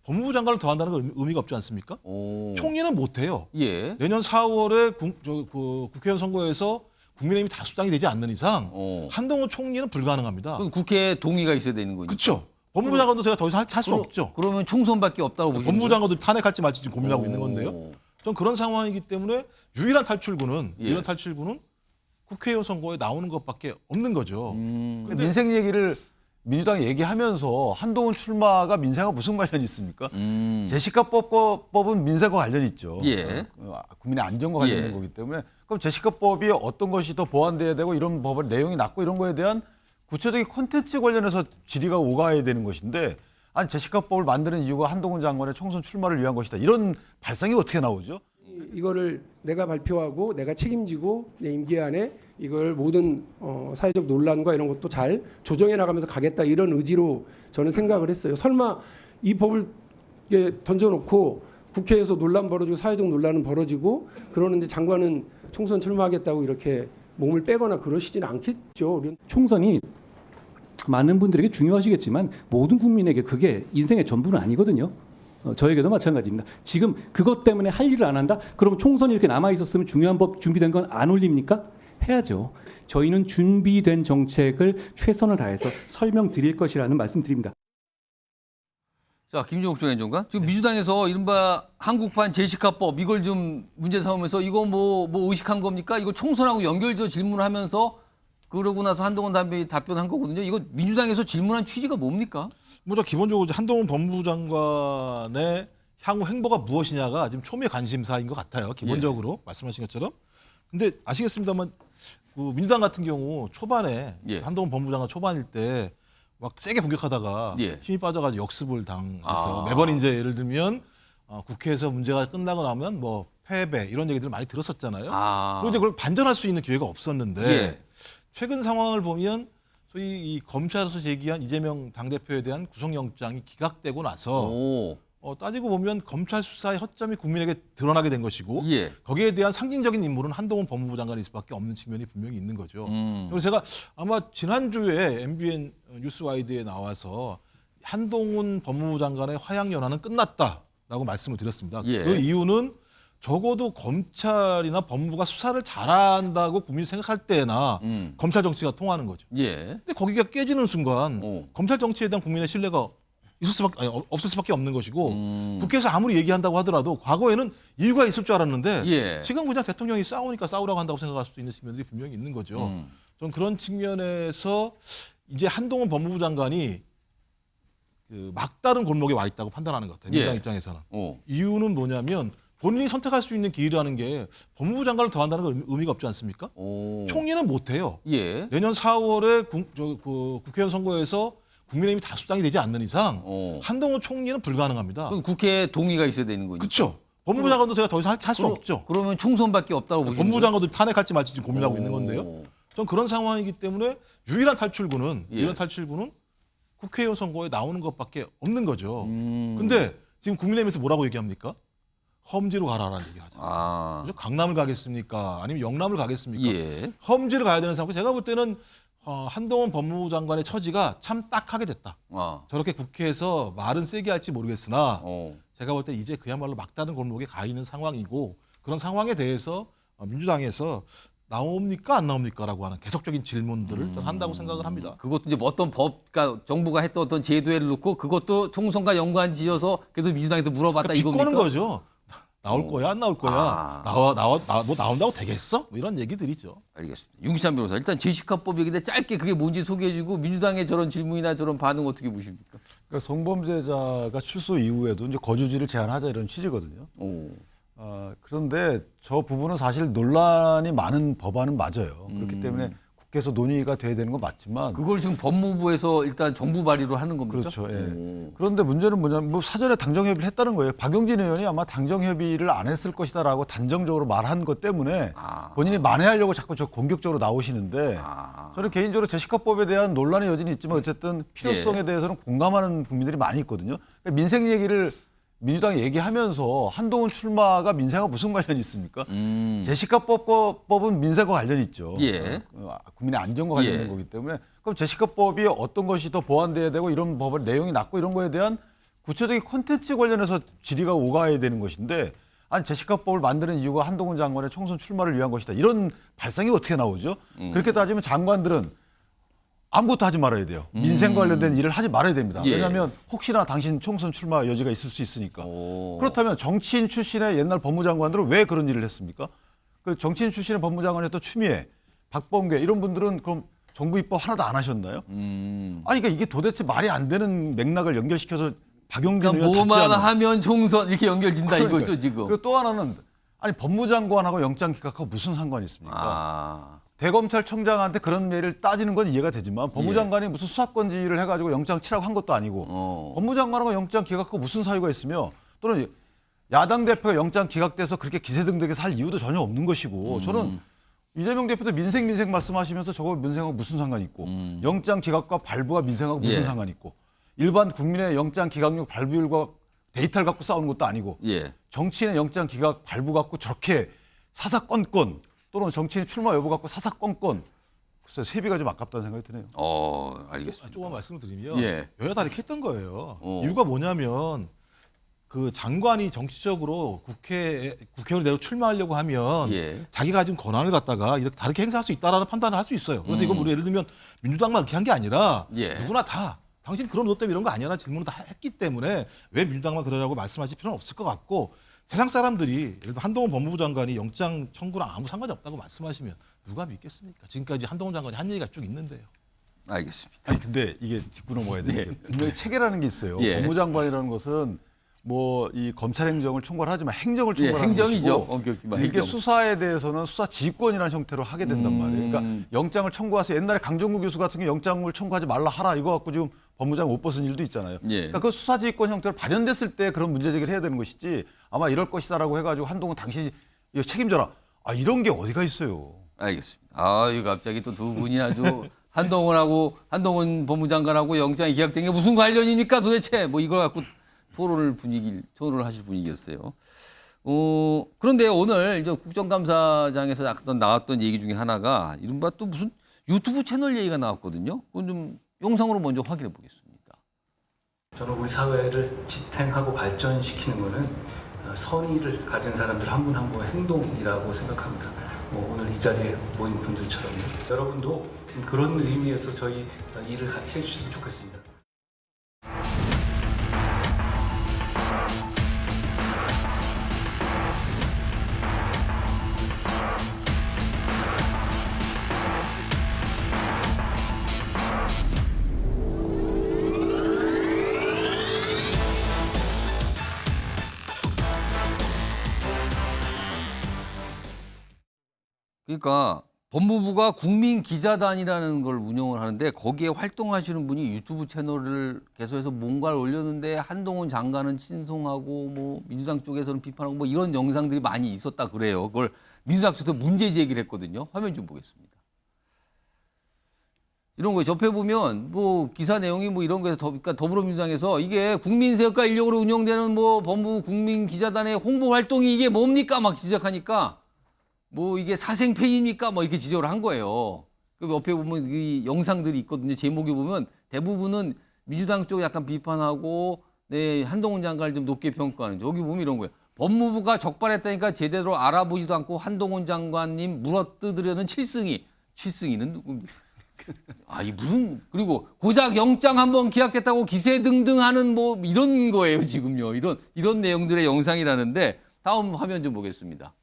법무부 장관을 더한다는 건 의미가 없지 않습니까? 오. 총리는 못해요. 예. 내년 4월에 국회의원 선거에서 국민의힘이 다수당이 되지 않는 이상 한동훈 총리는 불가능합니다. 그럼 국회에 동의가 있어야 되는 거니까. 그렇죠. 법무부 장관도 제가 더 이상 할 수 없죠. 그러면 총선밖에 없다고 보시는 법무부 거예요? 장관도 탄핵할지 말지 지금 고민하고 있는 건데요. 전 그런 상황이기 때문에 유일한 탈출구는 국회의원 선거에 나오는 것밖에 없는 거죠. 근데 민생 얘기를 민주당이 얘기하면서 한동훈 출마가 민생과 무슨 관련이 있습니까? 제시카법은 민생과 관련이 있죠. 예. 국민의 안전과 관련된 예. 거기 때문에 그럼 제시카법이 어떤 것이 더 보완돼야 되고 이런 법의 내용이 낮고 이런 거에 대한 구체적인 콘텐츠 관련해서 질의가 오가야 되는 것인데 아니 제시카법을 만드는 이유가 한동훈 장관의 총선 출마를 위한 것이다. 이런 발상이 어떻게 나오죠? 이거를 내가 발표하고 내가 책임지고 내 임기 안에 이걸 모든 사회적 논란과 이런 것도 잘 조정해 나가면서 가겠다 이런 의지로 저는 생각을 했어요. 설마 이 법을 던져놓고 국회에서 논란 벌어지고 사회적 논란은 벌어지고 그러는데 장관은 총선 출마하겠다고 이렇게 몸을 빼거나 그러시지는 않겠죠. 총선이 많은 분들에게 중요하시겠지만 모든 국민에게 그게 인생의 전부는 아니거든요. 저에게도 마찬가지입니다. 지금 그것 때문에 할 일을 안 한다? 그럼 총선이 이렇게 남아 있었으면 중요한 법 준비된 건 안 올립니까? 해야죠. 저희는 준비된 정책을 최선을 다해서 설명드릴 것이라는 말씀드립니다. 자, 김종욱 전 행정관. 지금 민주당에서 이른바 한국판 제시카법 이걸 좀 문제 삼으면서 이거 뭐 의식한 겁니까? 이거 총선하고 연결해서 질문을 하면서 그러고 나서 한동훈 대변인이 답변한 거거든요. 이거 민주당에서 질문한 취지가 뭡니까? 먼저 기본적으로 한동훈 법무부 장관의 향후 행보가 무엇이냐가 지금 초미의 관심사인 것 같아요. 기본적으로 말씀하신 것처럼. 근데 아시겠습니다만 그 민주당 같은 경우 초반에 한동훈 법무부 장관 초반일 때 막 세게 공격하다가 힘이 빠져가지고 역습을 당해서 매번 이제 예를 들면 국회에서 문제가 끝나고 나면 뭐 패배 이런 얘기들을 많이 들었었잖아요. 그런데 그걸 반전할 수 있는 기회가 없었는데 최근 상황을 보면 소위 이 검찰에서 제기한 이재명 당대표에 대한 구속영장이 기각되고 나서 따지고 보면 검찰 수사의 허점이 국민에게 드러나게 된 것이고 거기에 대한 상징적인 인물은 한동훈 법무부 장관일 수밖에 없는 측면이 분명히 있는 거죠. 그래서 제가 아마 지난주에 MBN 뉴스와이드에 나와서 한동훈 법무부 장관의 화양연화는 끝났다라고 말씀을 드렸습니다. 그 이유는 적어도 검찰이나 법무부가 수사를 잘한다고 국민이 생각할 때나 검찰 정치가 통하는 거죠. 근데 거기가 깨지는 순간 검찰 정치에 대한 국민의 신뢰가 없을 수밖에 없는 것이고 국회에서 아무리 얘기한다고 하더라도 과거에는 이유가 있을 줄 알았는데 지금 그냥 대통령이 싸우니까 싸우라고 한다고 생각할 수 있는 측면들이 분명히 있는 거죠. 저는 그런 측면에서 이제 한동훈 법무부 장관이 그 막다른 골목에 와 있다고 판단하는 것 같아요. 민주당 입장에서는. 이유는 뭐냐면 본인이 선택할 수 있는 길이라는 게 법무부 장관을 더한다는 건 의미가 없지 않습니까? 총리는 못해요. 내년 4월에 국회의원 선거에서 국민의힘이 다수당이 되지 않는 이상 한동훈 총리는 불가능합니다. 그럼 국회에 동의가 있어야 되는 거니까. 그렇죠. 법무부 장관도 제가 더 이상 할 수 없죠. 그러면 총선밖에 없다고 보시는 법무부 거예요? 장관도 탄핵할지 말지 지금 고민하고 있는 건데요. 전 그런 상황이기 때문에 유일한 탈출구는 국회의원 선거에 나오는 것밖에 없는 거죠. 근데 지금 국민의힘에서 뭐라고 얘기합니까? 험지로 가라라는 얘기를 하잖아요. 그죠? 강남을 가겠습니까? 아니면 영남을 가겠습니까? 험지를 가야 되는 상황. 제가 볼 때는 한동훈 법무부 장관의 처지가 참 딱하게 됐다. 저렇게 국회에서 말은 세게 할지 모르겠으나 제가 볼 때 이제 그야말로 막다른 골목에 가 있는 상황이고 그런 상황에 대해서 민주당에서 나옵니까 안 나옵니까라고 하는 계속적인 질문들을 한다고 생각을 합니다. 그것도 이제 뭐 어떤 법, 그러니까 정부가 했던 어떤 제도를 놓고 그것도 총선과 연관지어서 계속 민주당에도 물어봤다 이겁니까? 비꼬는 거죠. 나올 거야 안 나올 거야. 뭐 나온다고 되겠어? 뭐 이런 얘기들이죠. 알겠습니다. 윤기찬 변호사, 일단 제시카법 얘기인데 짧게 그게 뭔지 소개해주고 민주당의 저런 질문이나 저런 반응 어떻게 보십니까? 그러니까 성범죄자가 출소 이후에도 이제 거주지를 제한하자 이런 취지거든요. 그런데 저 부분은 사실 논란이 많은 법안은 맞아요. 그렇기 때문에 국회에서 논의가 돼야 되는 건 맞지만 그걸 지금 법무부에서 일단 정부 발의로 하는 겁니까? 그렇죠. 그런데 문제는 뭐냐면 뭐 사전에 당정협의를 했다는 거예요. 박용진 의원이 아마 당정협의를 안 했을 것이다라고 단정적으로 말한 것 때문에 본인이 만회하려고 자꾸 저 공격적으로 나오시는데 저는 개인적으로 제시카법에 대한 논란의 여진이 있지만 어쨌든 필요성에 대해서는 공감하는 국민들이 많이 있거든요. 그러니까 민생 얘기를 민주당이 얘기하면서 한동훈 출마가 민생과 무슨 관련이 있습니까? 제시카법은 민생과 관련이 있죠. 국민의 안전과 관련된 거기 때문에 그럼 제시카법이 어떤 것이 더 보완돼야 되고 이런 법의 내용이 낮고 이런 거에 대한 구체적인 콘텐츠 관련해서 질의가 오가야 되는 것인데 아니 제시카법을 만드는 이유가 한동훈 장관의 총선 출마를 위한 것이다. 이런 발상이 어떻게 나오죠? 그렇게 따지면 장관들은 아무것도 하지 말아야 돼요. 민생 관련된 일을 하지 말아야 됩니다. 예. 왜냐하면 혹시나 당신 총선 출마 여지가 있을 수 있으니까. 오. 그렇다면 정치인 출신의 옛날 법무장관들은 왜 그런 일을 했습니까? 그 정치인 출신의 법무장관이었던 추미애, 박범계 이런 분들은 그럼 정부 입법 하나도 안 하셨나요? 아니 그러니까 이게 도대체 말이 안 되는 맥락을 연결시켜서 박용진 그러니까 의원 뭐만 답지 않은 하면 총선 이렇게 연결된다 그러니까요. 이거죠 지금. 그리고 또 하나는 아니 법무장관하고 영장기각하고 무슨 상관이 있습니까? 아. 대검찰청장한테 그런 예를 따지는 건 이해가 되지만 법무장관이 무슨 수사권지를 해가지고 영장 치라고 한 것도 아니고 법무장관하고 영장 기각하고 무슨 사유가 있으며 또는 야당 대표가 영장 기각돼서 그렇게 기세등등해서 할 이유도 전혀 없는 것이고 저는 이재명 대표도 민생 말씀하시면서 저거 민생하고 무슨 상관이 있고 영장 기각과 발부가 민생하고 무슨 예. 상관이 있고 일반 국민의 영장 기각률 발부율과 데이터를 갖고 싸우는 것도 아니고 예. 정치인의 영장 기각 발부 갖고 저렇게 사사건건 또는 정치인 출마 여부 갖고 사사건건 글쎄 세비가 좀 아깝다는 생각이 드네요. 알겠습니다. 조금 말씀을 드리면 예. 여야 다 이렇게 했던 거예요. 이유가 뭐냐면 그 장관이 정치적으로 국회의원대로 출마하려고 하면 예. 자기가 가진 권한을 갖다가 이렇게 다르게 행사할 수 있다라는 판단을 할 수 있어요. 그래서 이건 우리 예를 들면 민주당만 이렇게 한 게 아니라 예. 누구나 다 당신 그런 것 때문에 이런 거 아니야라는 질문을 다 했기 때문에 왜 민주당만 그러냐고 말씀하실 필요는 없을 것 같고 세상 사람들이 예를 들어 한동훈 법무부 장관이 영장 청구랑 아무 상관이 없다고 말씀하시면 누가 믿겠습니까? 지금까지 한동훈 장관이 한 얘기가 쭉 있는데요. 알겠습니다. 아니 근데 이게 짚고 넘어가야 되는 게 분명히 체계라는 게 있어요. 예. 법무장관이라는 것은 뭐 이 검찰 행정을 총괄 하지만 행정을 예, 총괄하는 행정이죠. 것이고 엄격히 말하면 이게 행정. 수사에 대해서는 수사 지휘권이라는 형태로 하게 된단 말이에요. 그러니까 영장을 청구하세요. 옛날에 강정구 교수 같은 게 영장을 청구하지 말라 하라 이거 갖고 지금 법무장 못 벗은 일도 있잖아요. 예. 그러니까 그 수사 지휘권 형태로 발현됐을 때 그런 문제 제기를 해야 되는 것이지 아마 이럴 것이다라고 해가지고 한동훈 당신이 이거 책임져라. 아 이런 게 어디가 있어요. 알겠습니다. 이거 갑자기 또 두 분이 아주 한동훈 법무장관하고 영장이 기각된 게 무슨 관련입니까 도대체? 뭐 이걸 갖고 토론을 하실 분위기였어요. 그런데 오늘 이제 국정감사장에서 나왔던 얘기 중에 하나가 이른바 또 무슨 유튜브 채널 얘기가 나왔거든요. 그건 좀 영상으로 먼저 확인해 보겠습니다. 저는 우리 사회를 지탱하고 발전시키는 것은 선의를 가진 사람들 한 분 한 분의 행동이라고 생각합니다. 오늘 이 자리에 모인 분들처럼요. 여러분도 그런 의미에서 저희 일을 같이 해주시면 좋겠습니다. 그러니까 법무부가 국민기자단이라는 걸 운영을 하는데 거기에 활동하시는 분이 유튜브 채널을 개설해서 뭔가를 올렸는데 한동훈 장관은 친송하고 뭐 민주당 쪽에서는 비판하고 뭐 이런 영상들이 많이 있었다 그래요. 그걸 민주당 쪽에서 문제 제기를 했거든요. 화면 좀 보겠습니다. 이런 거에 접해 보면 뭐 기사 내용이 뭐 이런 거에서 그러니까 더불어민주당에서 이게 국민세력과 인력으로 운영되는 뭐 법무부 국민기자단의 홍보 활동이 이게 뭡니까 막 지적하니까. 뭐 이게 사생팬입니까? 뭐 이렇게 지적을 한 거예요. 그 옆에 보면 이 영상들이 있거든요. 제목에 보면 대부분은 민주당 쪽 약간 비판하고 네, 한동훈 장관을 좀 높게 평가하는. 여기 보면 이런 거예요. 법무부가 적발했다니까 제대로 알아보지도 않고 한동훈 장관님 물어뜯으려는 칠승이는 누굽니까? 이 무슨 그리고 고작 영장 한번 기각됐다고 기세등등하는 뭐 이런 거예요 지금요. 이런 내용들의 영상이라는데 다음 화면 좀 보겠습니다.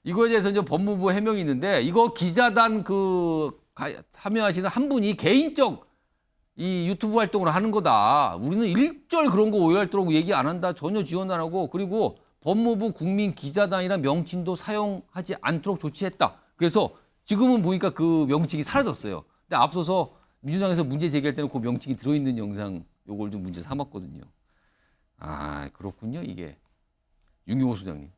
이거에 대해서 이제 법무부 해명이 있는데 이거 기자단 참여하시는 한 분이 개인적 이 유튜브 활동을 하는 거다. 우리는 일절 그런 거 오해할 거라고 얘기 안 한다. 전혀 지원 안 하고 그리고 법무부 국민기자단이란 명칭도 사용하지 않도록 조치했다. 그래서 지금은 보니까 그 명칭이 사라졌어요. 근데 앞서서 민주당에서 문제 제기할 때는 그 명칭이 들어있는 영상 요걸 좀 문제 삼았거든요. 그렇군요 이게. 윤경호 소장님.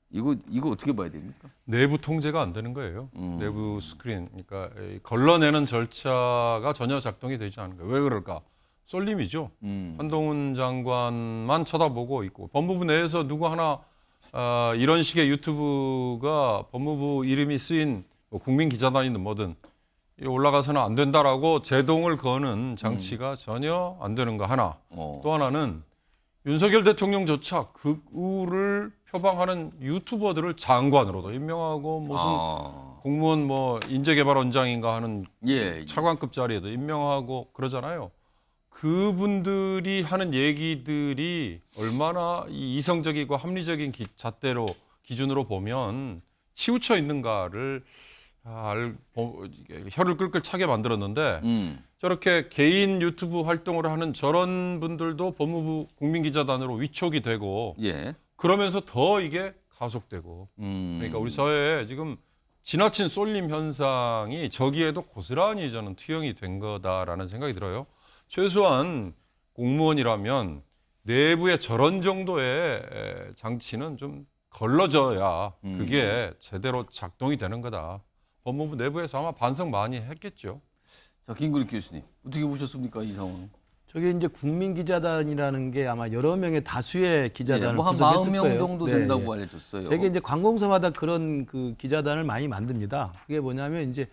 이거 어떻게 봐야 됩니까? 내부 통제가 안 되는 거예요. 내부 스크린. 그러니까 걸러내는 절차가 전혀 작동이 되지 않은 거예요. 왜 그럴까? 쏠림이죠. 한동훈 장관만 쳐다보고 있고 법무부 내에서 누구 하나 이런 식의 유튜브가 법무부 이름이 쓰인 뭐 국민기자단이든 뭐든 올라가서는 안 된다라고 제동을 거는 장치가 전혀 안 되는 거 하나. 또 하나는 윤석열 대통령조차 극우를 표방하는 유튜버들을 장관으로도 임명하고 무슨 공무원 뭐 인재개발원장인가 하는 예. 차관급 자리에도 임명하고 그러잖아요. 그분들이 하는 얘기들이 얼마나 이 이성적이고 합리적인 잣대로 기준으로 보면 치우쳐 있는가를 혀를 끌끌 차게 만들었는데 저렇게 개인 유튜브 활동을 하는 저런 분들도 법무부 국민기자단으로 위촉이 되고 예. 그러면서 더 이게 가속되고 그러니까 우리 사회에 지금 지나친 쏠림 현상이 저기에도 고스란히 저는 투영이 된 거다라는 생각이 들어요. 최소한 공무원이라면 내부에 저런 정도의 장치는 좀 걸러져야 그게 제대로 작동이 되는 거다. 법무부 내부에서 아마 반성 많이 했겠죠. 자, 김근익 교수님 어떻게 보셨습니까 이 상황? 저게 이제 국민기자단이라는 게 아마 여러 명의 다수의 기자단을 뭐한 구성했을 40명 거예요. 정도 네, 된다고 네. 알려졌어요. 되게 이제 관공서마다 그런 그 기자단을 많이 만듭니다. 그게 뭐냐면 이제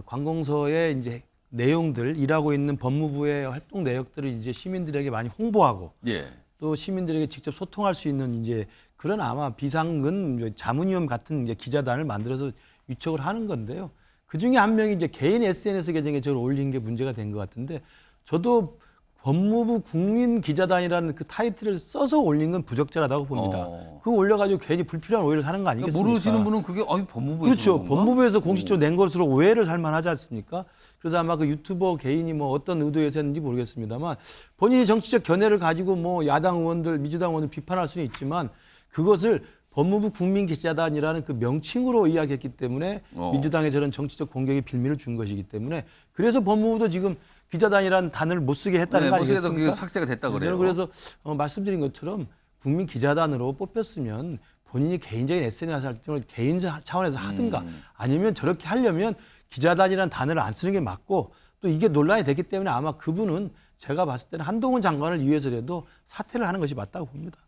관공서의 이제 내용들 일하고 있는 법무부의 활동 내역들을 이제 시민들에게 많이 홍보하고 예. 또 시민들에게 직접 소통할 수 있는 이제 그런 아마 비상근 자문위원 같은 이제 기자단을 만들어서 위촉을 하는 건데요. 그 중에 한 명이 이제 개인 SNS 계정에 저를 올린 게 문제가 된 것 같은데 저도 법무부 국민기자단이라는 그 타이틀을 써서 올린 건 부적절하다고 봅니다. 그거 올려가지고 괜히 불필요한 오해를 사는 거 아니겠습니까? 그러니까 모르시는 분은 그게 법무부에서 그렇죠. 그런 건가? 법무부에서 공식적으로 낸 것으로 오해를 살 만하지 않습니까? 그래서 아마 그 유튜버 개인이 뭐 어떤 의도에서 했는지 모르겠습니다만 본인이 정치적 견해를 가지고 뭐 야당 의원들, 민주당 의원들 비판할 수는 있지만 그것을 법무부 국민기자단이라는 그 명칭으로 이야기했기 때문에 민주당의 저런 정치적 공격에 빌미를 준 것이기 때문에 그래서 법무부도 지금 기자단이라는 단어를 못 쓰게 했다는 거 못 쓰게 해서 아니겠습니까? 그게 삭제가 됐다 그래요. 저는 그래서 말씀드린 것처럼 국민기자단으로 뽑혔으면 본인이 개인적인 SNS 활동을 개인 차원에서 하든가 아니면 저렇게 하려면 기자단이라는 단어를 안 쓰는 게 맞고 또 이게 논란이 됐기 때문에 아마 그분은 제가 봤을 때는 한동훈 장관을 위해서라도 사퇴를 하는 것이 맞다고 봅니다.